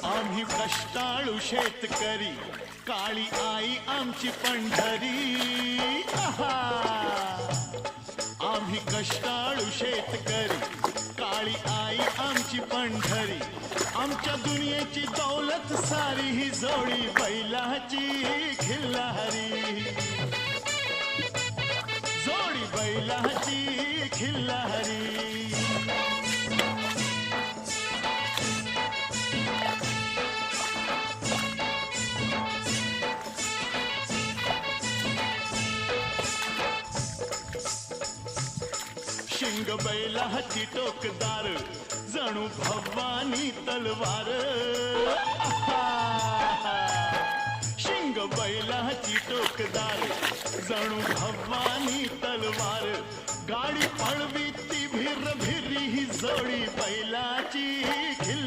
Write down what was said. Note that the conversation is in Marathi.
आम्ही कष्टाळू शेतकरी, काळी आई आमची पंढरी. आहा! आम्ही कष्टाळू शेतकरी, काळी आई आमची पंढरी. आमच्या दुनियेची दौलत सारी ही जोडी बैलाची खिल्लारी. जोडी बैलाची खिल्लारी. शिंग बैलाची टोकदार, जणू भवानी तलवार. आहा! शिंग बैलाची टोकदार, जणू भवानी तलवार. गाडी पळवी ती भिर भिरी ही जोडी बैलाची खिल्लारी.